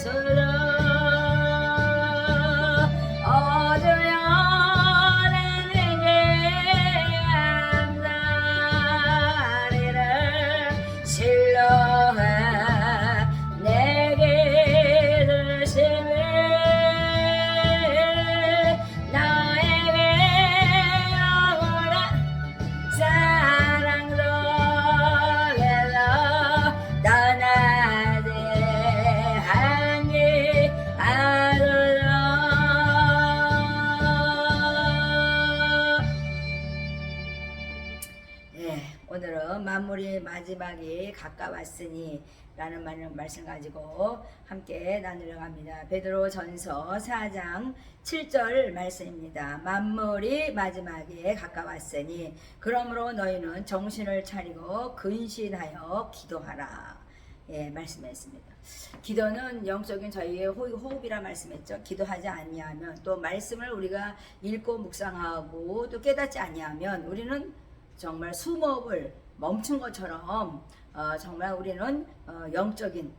서로 어두운 내게 암살이를 실로해 내게 드심을 나에게 영원한 사랑 속에서 떠나지 아니하도록 오늘은 만물이 마지막이 가까웠으니 라는 말씀 가지고 함께 나누려고 합니다. 베드로전서 4장 7절 말씀입니다. 만물이 마지막에 가까웠으니 그러므로 너희는 정신을 차리고 근신하여 기도하라. 말씀했습니다. 기도는 영적인 저희의 호흡이라 말씀했죠. 기도하지 아니하면 또 말씀을 우리가 읽고 묵상하고 또 깨닫지 아니하면 우리는 정말 숨업을 멈춘 것처럼 정말 우리는 영적인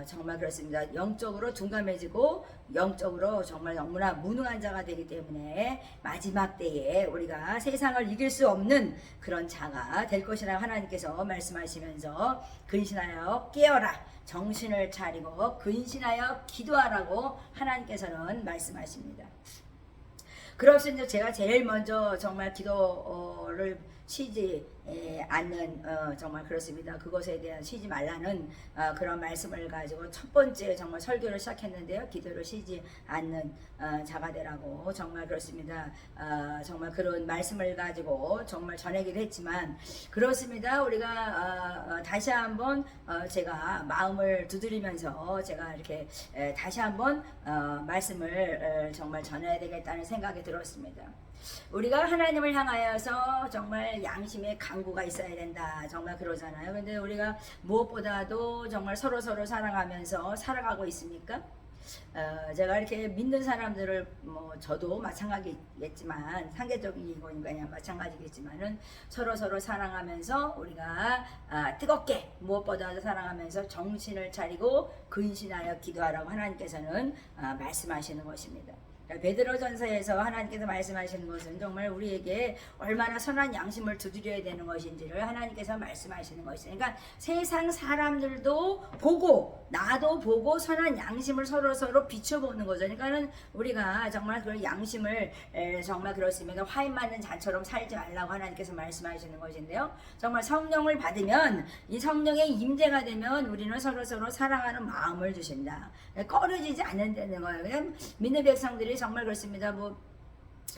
정말 그렇습니다. 영적으로 둔감해지고 영적으로 정말 너무나 무능한 자가 되기 때문에 마지막 때에 우리가 세상을 이길 수 없는 그런 자가 될 것이라 하나님께서 말씀하시면서 근신하여 깨어라 정신을 차리고 근신하여 기도하라고 하나님께서는 말씀하십니다. 그렇습니다. 제가 제일 먼저 정말 기도를 쉬지 않는 정말 그렇습니다. 그것에 대한 쉬지 말라는 그런 말씀을 가지고 첫 번째 정말 설교를 시작했는데요. 기도를 쉬지 않는 자가 되라고 정말 그렇습니다. 정말 그런 말씀을 가지고 정말 전하기도 했지만 그렇습니다. 우리가 다시 한번 제가 마음을 두드리면서 제가 이렇게 다시 한번 말씀을 정말 전해야 되겠다는 생각이 들었습니다. 우리가 하나님을 향하여서 정말 양심의 강구가 있어야 된다 정말 그러잖아요. 근데 우리가 무엇보다도 정말 서로 사랑하면서 살아가고 있습니까? 제가 이렇게 믿는 사람들을 저도 마찬가지겠지만 상대적인 거니까 마찬가지겠지만은 서로 사랑하면서 우리가 뜨겁게 무엇보다도 사랑하면서 정신을 차리고 근신하여 기도하라고 하나님께서는 말씀하시는 것입니다. 베드로전서에서 하나님께서 말씀하시는 것은 정말 우리에게 얼마나 선한 양심을 두드려야 되는 것인지를 하나님께서 말씀하시는 것이죠. 그러니까 세상 사람들도 보고 나도 보고 선한 양심을 서로 비춰보는 거죠. 그러니까는 우리가 정말 그 양심을 정말 그렇습니다. 화인 맞는 자처럼 살지 말라고 하나님께서 말씀하시는 것인데요. 정말 성령을 받으면 이 성령의 임재가 되면 우리는 서로 사랑하는 마음을 주신다. 꺼려지지 않는다는 거예요. 그냥 믿는 백성들이 정말 그렇습니다.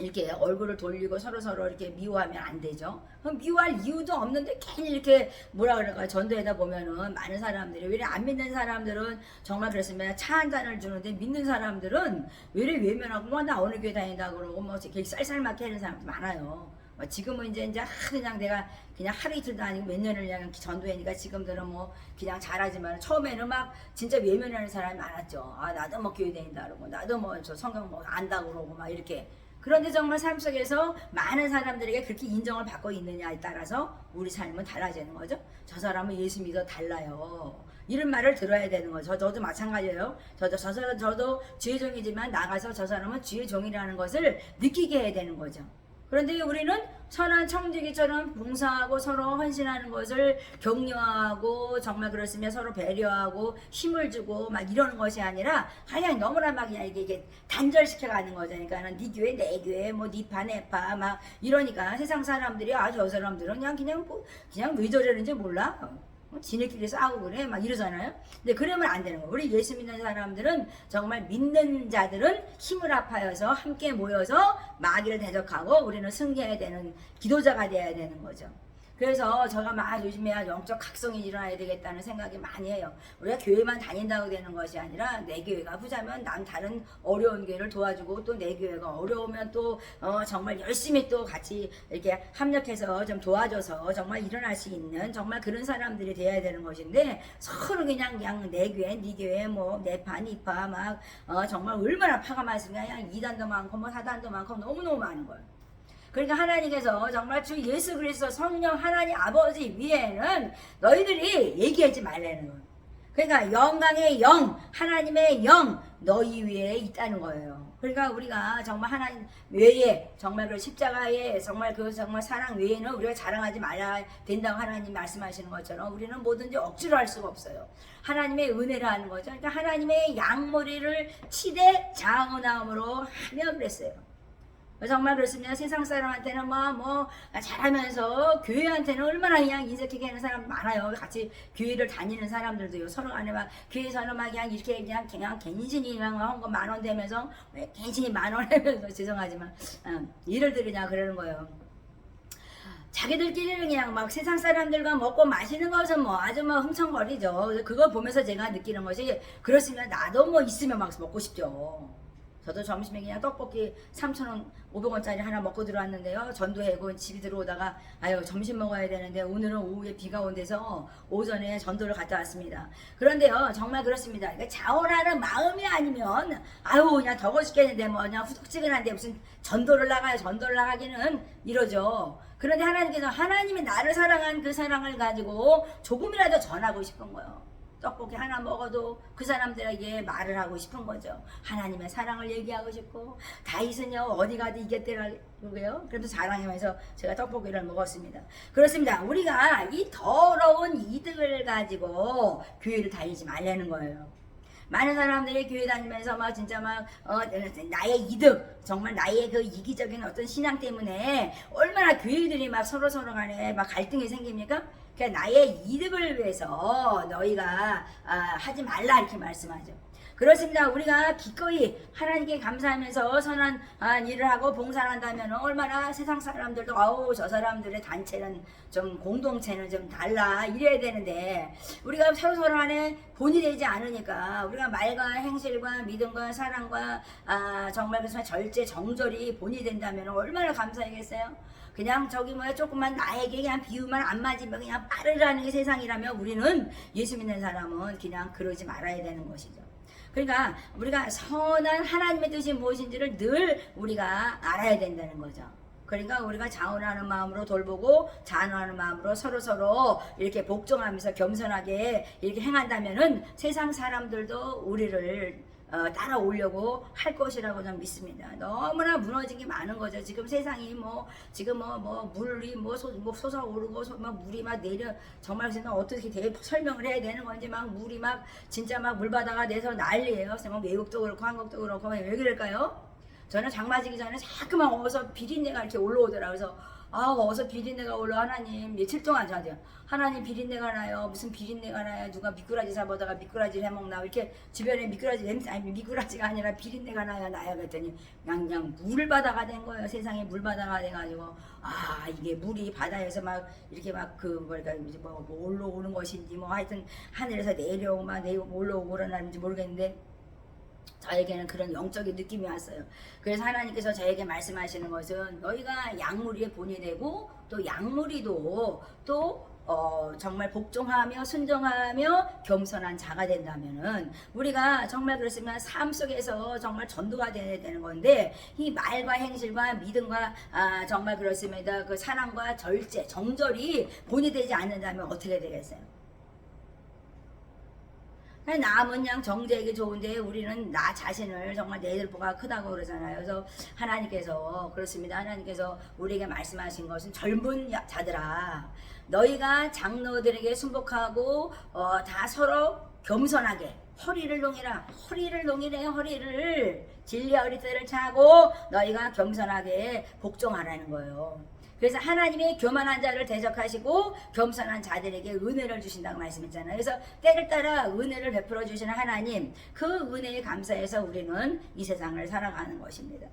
이렇게 얼굴을 돌리고 서로 이렇게 미워하면 안 되죠. 그럼 미워할 이유도 없는데 괜히 이렇게 뭐라 그럴까요? 전도에다 보면은 많은 사람들이 왜 이래 안 믿는 사람들은 정말 그렇습니다. 차 한 잔을 주는데 믿는 사람들은 왜 이래 외면하고 나 어느 교회 다닌다 그러고 이렇게 쌀쌀맞게 하는 사람도 많아요. 지금은 이제 그냥 내가 그냥 하루 이틀도 아니고 몇 년을 그냥 전도하니까 지금들은 그냥 잘하지만 처음에는 막 진짜 외면하는 사람이 많았죠. 나도 교회 다닌다 그러고 나도 저 성경 안다고 그러고 막 이렇게. 그런데 정말 삶 속에서 많은 사람들에게 그렇게 인정을 받고 있느냐에 따라서 우리 삶은 달라지는 거죠. 저 사람은 예수 믿어 달라요. 이런 말을 들어야 되는 거죠. 저도 마찬가지예요. 저도 주의 종이지만 나가서 저 사람은 주의 종이라는 것을 느끼게 해야 되는 거죠. 그런데 우리는 선한 청지기처럼 봉사하고 서로 헌신하는 것을 격려하고 정말 그렇으면 서로 배려하고 힘을 주고 막 이러는 것이 아니라 그냥 너무나 막 그냥 이게 단절시켜가는 거죠. 그러니까는 네 교회 내 교회 네 파 내 파 막 이러니까 세상 사람들이 저 사람들은 그냥 왜 저러는지 몰라. 지네끼리 싸우고 그래 막 이러잖아요. 근데 그러면 안 되는 거예요. 우리 예수 믿는 사람들은 정말 믿는 자들은 힘을 합하여서 함께 모여서 마귀를 대적하고 우리는 승리해야 되는 기도자가 되어야 되는 거죠. 그래서 제가 막 요즘에 영적 각성이 일어나야 되겠다는 생각이 많이 해요. 우리가 교회만 다닌다고 되는 것이 아니라 내 교회가 아프자면 난 다른 어려운 교회를 도와주고 또 내 교회가 어려우면 또 정말 열심히 또 같이 이렇게 합력해서 좀 도와줘서 정말 일어날 수 있는 정말 그런 사람들이 돼야 되는 것인데 서로 그냥 내 교회 네 교회 내 파 니 파 막 정말 얼마나 파가 많습니까? 그냥 2단도 많고 4단도 많고 너무너무 많은 거예요. 그러니까 하나님께서 정말 주 예수 그리스도 성령 하나님 아버지 위에는 너희들이 얘기하지 말라는 거예요. 그러니까 영광의 영, 하나님의 영 너희 위에 있다는 거예요. 그러니까 우리가 정말 하나님 외에 정말 그 십자가에 정말 그 정말 사랑 외에는 우리가 자랑하지 말아야 된다고 하나님 말씀하시는 것처럼 우리는 뭐든지 억지로 할 수가 없어요. 하나님의 은혜를 하는 거죠. 그러니까 하나님의 양머리를 치되 장언함으로 하며 그랬어요. 정말 그렇습니다. 세상 사람한테는 뭐 잘하면서 교회한테는 얼마나 그냥 인색하게 하는 사람 많아요. 같이 교회를 다니는 사람들도요. 서로 간에 막 교회에서는 막 그냥 이렇게 그냥 갱신이 그냥 한 거 만 원 되면서 왜 갱신이 만 원 하면서 죄송하지만 일을 들으냐 그러는 거예요. 자기들끼리는 그냥 막 세상 사람들과 먹고 마시는 것은 뭐 아주 뭐 흥청거리죠. 그걸 보면서 제가 느끼는 것이 그렇습니다. 나도 뭐 있으면 막 먹고 싶죠. 저도 점심에 그냥 떡볶이 3,000원 500원짜리 하나 먹고 들어왔는데요. 전도해고 집에 들어오다가 아유 점심 먹어야 되는데 오늘은 오후에 비가 온대서 오전에 전도를 갔다 왔습니다. 그런데요 정말 그렇습니다. 그러니까 자원하는 마음이 아니면 아유 그냥 더워 죽겠는데 뭐 그냥 후둑지근한데 무슨 전도를 나가요. 전도를 나가기는 이러죠. 그런데 하나님께서 하나님이 나를 사랑한 그 사랑을 가지고 조금이라도 전하고 싶은 거예요. 떡볶이 하나 먹어도 그 사람들에게 말을 하고 싶은 거죠. 하나님의 사랑을 얘기하고 싶고 다윗은요 어디 가도 이겼더라고요. 그래도 자랑하면서 제가 떡볶이를 먹었습니다. 그렇습니다. 우리가 이 더러운 이득을 가지고 교회를 다니지 말라는 거예요. 많은 사람들이 교회 다니면서 막 진짜 막 나의 이득 정말 나의 그 이기적인 어떤 신앙 때문에 얼마나 교회들이 막 서로 간에 막 갈등이 생깁니까? 그러니까 나의 이득을 위해서 너희가 하지 말라 이렇게 말씀하죠. 그렇습니다. 우리가 기꺼이 하나님께 감사하면서 선한 일을 하고 봉사한다면 얼마나 세상 사람들도 아우 저 사람들의 단체는 좀 공동체는 좀 달라 이래야 되는데 우리가 서로 간에 본이 되지 않으니까 우리가 말과 행실과 믿음과 사랑과 정말 그래서 절제 정절이 본이 된다면 얼마나 감사하겠어요. 그냥 저기 뭐야 조금만 나에게 그냥 비유만 안 맞으면 그냥 빠르라는 게 세상이라면 우리는 예수 믿는 사람은 그냥 그러지 말아야 되는 것이죠. 그러니까 우리가 선한 하나님의 뜻이 무엇인지를 늘 우리가 알아야 된다는 거죠. 그러니까 우리가 자원하는 마음으로 돌보고 자원하는 마음으로 서로 이렇게 복종하면서 겸손하게 이렇게 행한다면은 세상 사람들도 우리를 따라오려고 할 것이라고 저는 믿습니다. 너무나 무너진 게 많은 거죠. 지금 세상이 지금 물이 솟아오르고 물이 막 내려 정말 그래서 어떻게 설명을 해야 되는 건지 막 물이 막 진짜 막 물바다가 내서 난리예요. 그래서 외국도 그렇고 한국도 그렇고 왜 그럴까요? 저는 장 맞기 전에 자꾸만 어서 비린내가 이렇게 올라오더라고요. 그래서 어서 비린내가 올라 하나님 며칠 동안 저한테 하나님 비린내가 나요. 무슨 비린내가 나요. 누가 미꾸라지 잡아다가 미꾸라지를 해먹나 이렇게 주변에 미꾸라지 냄새 아니 미꾸라지가 아니라 비린내가 나요 그랬더니 그냥 물바다가 된 거예요. 세상에 물바다가 돼가지고 이게 물이 바다에서 막 이렇게 막 뭐 올라오는 것인지 뭐 하여튼 하늘에서 내려오고 막 올라오고 그러는지 모르겠는데 저에게는 그런 영적인 느낌이 왔어요. 그래서 하나님께서 저에게 말씀하시는 것은 너희가 양무리의 본이 되고 또 양무리도 또 정말 복종하며 순종하며 겸손한 자가 된다면은 우리가 정말 그렇습니다. 삶 속에서 정말 전도가 돼야 되는 건데 이 말과 행실과 믿음과 정말 그렇습니다. 그 사랑과 절제, 정절이 본이 되지 않는다면 어떻게 되겠어요? 남은 양 정제에게 좋은데 우리는 나 자신을 정말 내들보가 크다고 그러잖아요. 그래서 하나님께서 그렇습니다. 하나님께서 우리에게 말씀하신 것은 젊은 자들아 너희가 장로들에게 순복하고 다 서로 겸손하게 허리를 농이라 허리를 농이래요. 허리를 진리와 어리태를 차고 너희가 겸손하게 복종하라는 거예요. 그래서 하나님의 교만한 자를 대적하시고 겸손한 자들에게 은혜를 주신다고 말씀했잖아요. 그래서 때를 따라 은혜를 베풀어 주시는 하나님 그 은혜에 감사해서 우리는 이 세상을 살아가는 것입니다.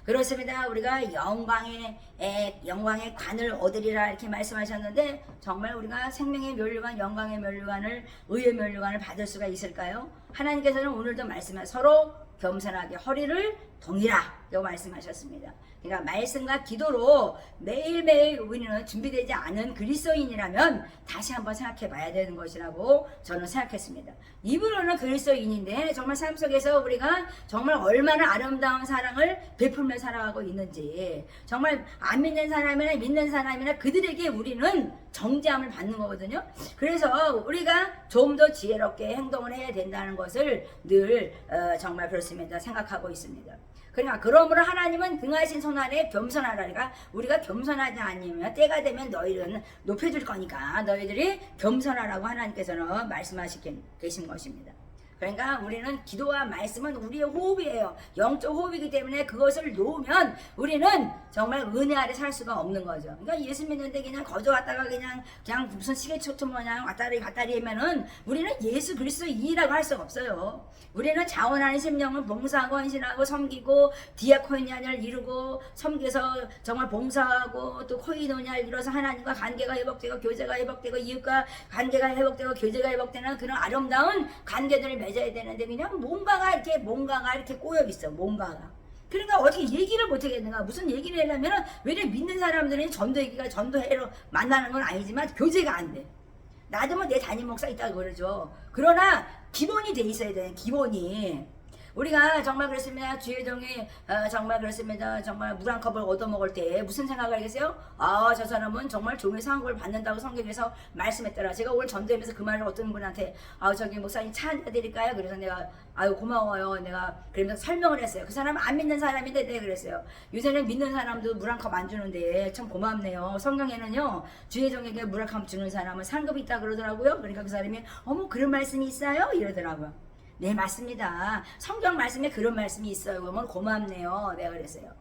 그렇습니다. 우리가 영광의 관을 얻으리라 이렇게 말씀하셨는데 정말 우리가 생명의 면류관, 영광의 면류관을 의의 면류관을 받을 수가 있을까요? 하나님께서는 오늘도 말씀하셔서 서로 겸손하게 허리를 동이라 라고 말씀하셨습니다. 그러니까 말씀과 기도로 매일매일 우리는 준비되지 않은 그리스도인이라면 다시 한번 생각해 봐야 되는 것이라고 저는 생각했습니다. 입으로는 그리스도인인데 정말 삶 속에서 우리가 정말 얼마나 아름다운 사랑을 베풀며 살아가고 있는지, 정말 안 믿는 사람이나 믿는 사람이나 그들에게 우리는 정죄함을 받는 거거든요. 그래서 우리가 좀 더 지혜롭게 행동을 해야 된다는 것을 늘 정말 그렇습니다. 생각하고 있습니다. 그러니까 그러므로 하나님은 등하신 손 아래 겸손하라니까, 우리가 겸손하지 않으면 때가 되면 너희는 높여줄 거니까 너희들이 겸손하라고 하나님께서는 말씀하시고 계신 것입니다. 그러니까 우리는 기도와 말씀은 우리의 호흡이에요. 영적 호흡이기 때문에 그것을 놓으면 우리는 정말 은혜 아래 살 수가 없는 거죠. 그러니까 예수 믿는데 그냥 거저 왔다가 그냥 무슨 시계초점 그냥 왔다리 갔다리 하면은 우리는 예수 그리스도인이라고 할 수가 없어요. 우리는 자원하는 심령을 봉사하고 헌신하고 섬기고 디아코니아를 이루고 섬겨서 정말 봉사하고 또 코이노니아를 이뤄서 하나님과 관계가 회복되고 교제가 회복되고 이웃과 관계가 회복되고 교제가 회복되는 그런 아름다운 관계들을 맺어야 되는데 그냥 뭔가가 이렇게 꼬여 있어. 뭔가가. 그러니까 어떻게 얘기를 못 하겠는가? 무슨 얘기를 하려면은 왜냐면 믿는 사람들은 전도회로 만나는 건 아니지만 교제가 안 돼. 나도 뭐 내 담임 목사 있다고 그러죠. 그러나 기본이 돼 있어야 돼. 기본이. 우리가 정말 그렇습니다. 주의동이 정말 그렇습니다. 정말 물 한 컵을 얻어먹을 때 무슨 생각을 하겠어요? 아, 저 사람은 정말 종의 상급을 받는다고 성경에서 말씀했더라. 제가 오늘 전도하면서 그 말을 어떤 분한테 저기 목사님 차 한 잔 드릴까요? 그래서 내가 아유 고마워요. 내가 그러면서 설명을 했어요. 그 사람은 안 믿는 사람인데 내가 그랬어요. 요새는 믿는 사람도 물 한 컵 안 주는데 참 고맙네요. 성경에는요 주의종에게 물 한 컵 주는 사람은 상급이 있다 그러더라고요. 그러니까 그 사람이 어머 그런 말씀이 있어요? 이러더라고요. 네 맞습니다. 성경 말씀에 그런 말씀이 있어요. 그러면 고맙네요. 내가 그랬어요.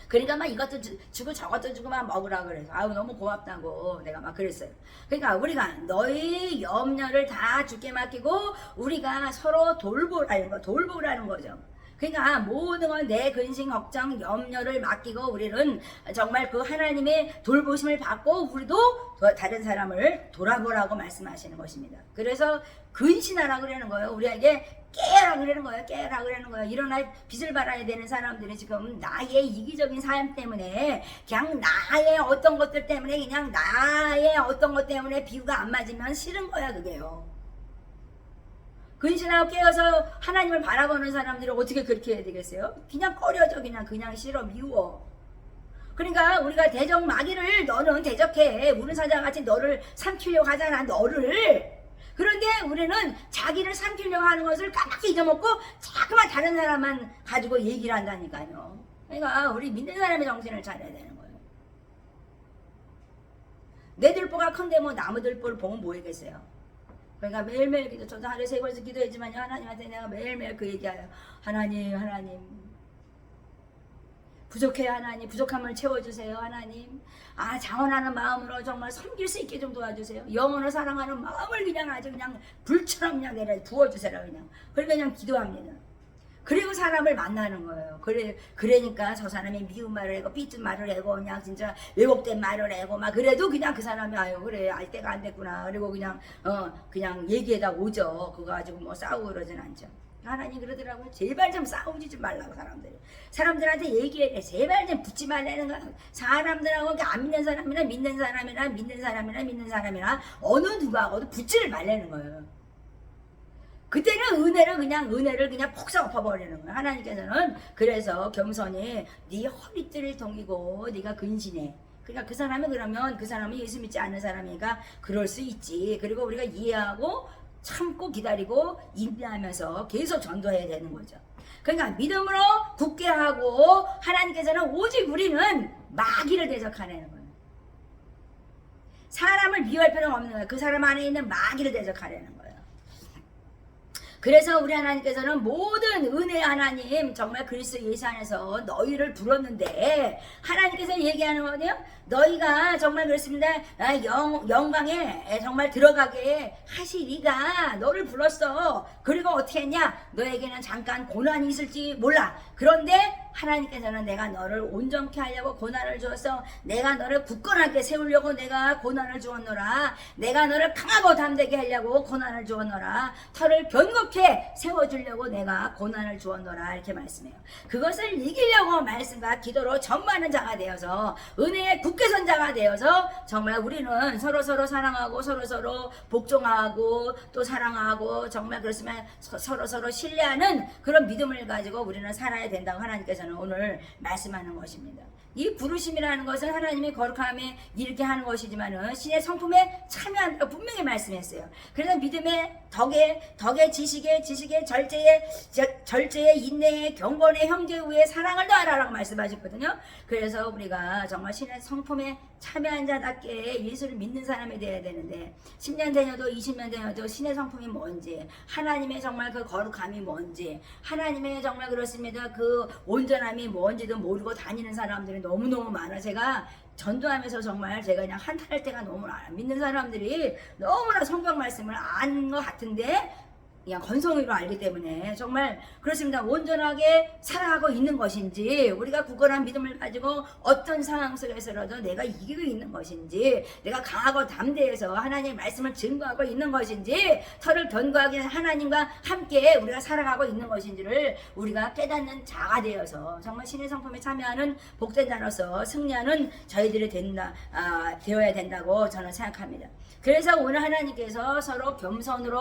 그러니까 막 이것도 주고 저것도 주고 막 먹으라 그래서 아유 너무 고맙다고 내가 막 그랬어요. 그러니까 우리가 너희 염려를 다 주께 맡기고 우리가 서로 돌보라는 거죠. 그러니까 모든 건 내 근심 걱정 염려를 맡기고 우리는 정말 그 하나님의 돌보심을 받고 우리도 다른 사람을 돌아보라고 말씀하시는 것입니다. 그래서 근신하라고 그러는 거예요. 우리에게 깨라 그러는 거예요. 깨라 그러는 거예요. 일어나 빚을 받아야 되는 사람들이 지금 나의 이기적인 삶 때문에 그냥 나의 어떤 것들 때문에 그냥 나의 어떤 것 때문에 비유가 안 맞으면 싫은 거야 그게요. 근신하고 깨어서 하나님을 바라보는 사람들이 어떻게 그렇게 해야 되겠어요? 그냥 꺼려져. 그냥 싫어 미워. 그러니까 우리가 대적 마귀를 너는 대적해. 우는 사자같이 너를 삼키려고 하잖아. 너를. 그런데 우리는 자기를 삼키려고 하는 것을 까맣게 잊어먹고 자꾸만 다른 사람만 가지고 얘기를 한다니까요. 그러니까 우리 믿는 사람의 정신을 차려야 되는 거예요. 내 들보가 큰데 뭐 나무 들보를 보면 뭐 하겠어요? 그러니까 매일매일 기도, 저도 하루에 3번씩 기도했지만요. 하나님한테 내가 매일매일 그 얘기해요. 하나님 부족해요. 하나님 부족함을 채워주세요. 하나님 자원하는 마음으로 정말 섬길 수 있게 좀 도와주세요. 영혼을 사랑하는 마음을 그냥 아주 그냥 불처럼 그냥 내려 부어주세요. 그냥 기도합니다. 그리고 사람을 만나는 거예요. 그러니까 저 사람이 미운 말을 하고 삐뚤 말을 하고 그냥 진짜 왜곡된 말을 하고 막 그래도 그냥 그 사람이 아유 그래 알 때가 안 됐구나. 그리고 그냥 얘기에다 오죠. 그거 가지고 뭐 싸우고 그러진 않죠. 하나님 그러더라고요. 제발 좀 싸우지 좀 말라고 사람들한테 얘기해. 제발 좀 붙지 말라는 거. 사람들하고 안 믿는 사람이나 믿는 사람이나 어느 누구하고도 붙지를 말라는 거예요. 그때는 은혜를 그냥 폭삭 엎어버리는 거야. 하나님께서는 그래서 겸손히 네 허리띠를 동이고 네가 근신해. 그러니까 그 사람이 그러면 그 사람은 예수 믿지 않는 사람이니까 그럴 수 있지. 그리고 우리가 이해하고 참고 기다리고 인내하면서 계속 전도해야 되는 거죠. 그러니까 믿음으로 굳게 하고 하나님께서는 오직 우리는 마귀를 대적하라는 거예요. 사람을 미워할 필요는 없는 거예요. 그 사람 안에 있는 마귀를 대적하라는 거예요. 그래서 우리 하나님께서는 모든 은혜 하나님 정말 그리스도 예수 안에서 너희를 불렀는데 하나님께서 얘기하는 거예요. 너희가 정말 그렇습니다. 영광에 정말 들어가게 하시리가 너를 불렀어. 그리고 어떻게 했냐? 너에게는 잠깐 고난이 있을지 몰라. 그런데 하나님께서는 내가 너를 온전케 하려고 고난을 주어서 내가 너를 굳건하게 세우려고 내가 고난을 주었노라. 내가 너를 강하고 담대게 하려고 고난을 주었노라. 털을 견고케 이렇게 세워주려고 내가 고난을 주었노라 이렇게 말씀해요. 그것을 이기려고 말씀과 기도로 전무하는 자가 되어서 은혜의 국회선자가 되어서 정말 우리는 서로서로 사랑하고 서로서로 복종하고 또 사랑하고 정말 그렇지만 서로서로 신뢰하는 그런 믿음을 가지고 우리는 살아야 된다고 하나님께서는 오늘 말씀하는 것입니다. 이 부르심이라는 것은 하나님의 거룩함에 이렇게 하는 것이지만은 신의 성품에 참여한다고 분명히 말씀했어요. 그래서 믿음의 덕에 지식의 절제의 인내의 경건의 형제 후에 사랑을 더하라라고 말씀하셨거든요. 그래서 우리가 정말 신의 성품에 참여한 자답게 예수를 믿는 사람이 되어야 되는데 10년 되어도 20년 되어도 신의 성품이 뭔지 하나님의 정말 그 거룩함이 뭔지 하나님의 정말 그렇습니다. 그 온전함이 뭔지도 모르고 다니는 사람들이 너무너무 많아. 제가 전도하면서 정말 제가 그냥 한탄할 때가 너무 안 믿는 사람들이 너무나 성경 말씀을 아는 것 같은데 그냥 건성으로 알기 때문에 정말 그렇습니다. 온전하게 살아가고 있는 것인지 우리가 굳건한 믿음을 가지고 어떤 상황 속에서라도 내가 이기고 있는 것인지 내가 강하고 담대해서 하나님의 말씀을 증거하고 있는 것인지 털을 견고하게 하나님과 함께 우리가 살아가고 있는 것인지를 우리가 깨닫는 자가 되어서 정말 신의 성품에 참여하는 복된 자로서 승리하는 저희들이 되어야 된다고 저는 생각합니다. 그래서 오늘 하나님께서 서로 겸손으로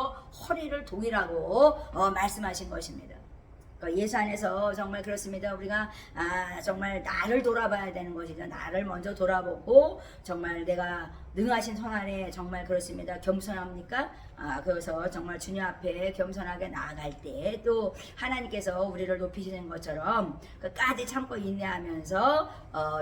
허리를 동이라고 말씀하신 것입니다. 예수 안에서 정말 그렇습니다. 우리가 정말 나를 돌아봐야 되는 것이죠. 나를 먼저 돌아보고 정말 내가 능하신 손 안에 정말 그렇습니다. 겸손합니까? 그래서 정말 주님 앞에 겸손하게 나아갈 때 또 하나님께서 우리를 높이시는 것처럼 끝까지 참고 인내하면서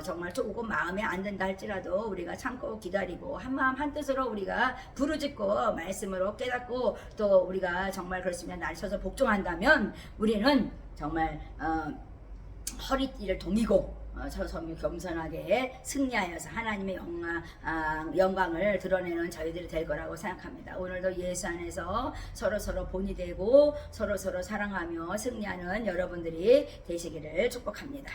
정말 조금 마음에 안 든다 할지라도 우리가 참고 기다리고 한마음 한뜻으로 우리가 부르짖고 말씀으로 깨닫고 또 우리가 정말 그렇습니다. 날 서서 복종한다면 우리는 정말 허리띠를 동이고 서서 겸손하게 승리하여서 하나님의 영광을 드러내는 저희들이 될 거라고 생각합니다. 오늘도 예수 안에서 서로서로 본이 되고 서로서로 사랑하며 승리하는 여러분들이 되시기를 축복합니다.